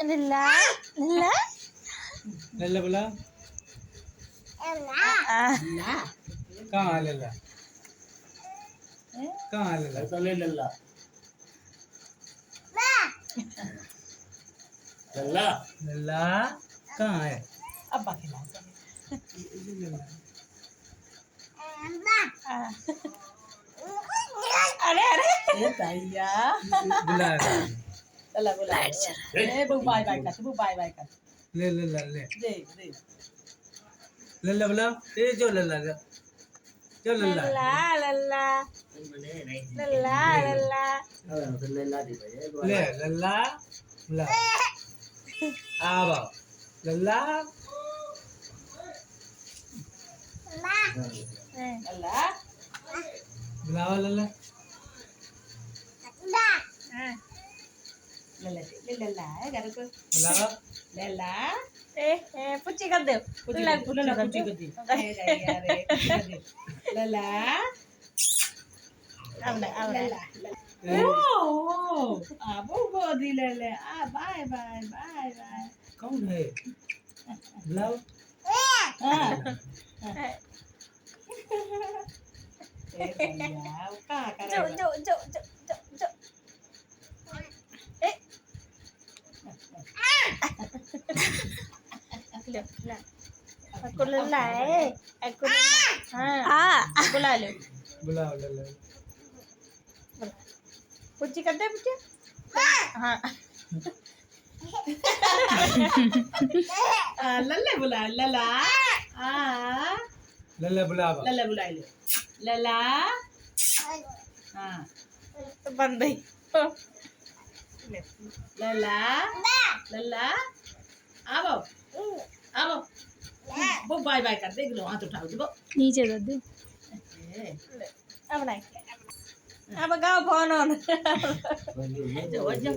लल्ला लल्ला लल्ला बोला ला कहाँ है लल्ला कहाँ है लल्ला तो ले लल्ला लल्ला लल्ला कहाँ है अब्बा खिला अरे अरे ए भैया बुला रहा है। लल्ला बुला ए बू बाय बाय कर बू बाय बाय कर ले लल्ला ले दे दे लल्ला बोला ये जो लल्ला जो लल्ला लल्ला लल्ला लल्ला लल्ला दी भाई ले लल्ला बोला आवा लल्ला लल्ला बुलावा लल्ला लल्ला ले लल्ला है घर को बुलावा लल्ला ए पुच्ची कर दे लल्ला लल्ला कुछ कर दी यार लल्ला अब लल्ला ओ आ वो दी लल्ला आ बाय बाय बाय बाय कौन है बुलाओ हां ए भैया का जो करे जो जो जो जो जो ए लल्ला है हाँ बुला लो बुलाओ लल्ला पुच्ची कर दे पुच्ची हाँ लल्ला बुला लल्ला आ लल्ला बुलावा लल्ला बुला ले लल्ला हाँ तो बंद ही लल्ला लल्ला आओ आओ वो बाय बाय कर देख लो हाथ उठाओ दो नीचे कर दे अब नहीं अब गाओ फोन ऑन जो जो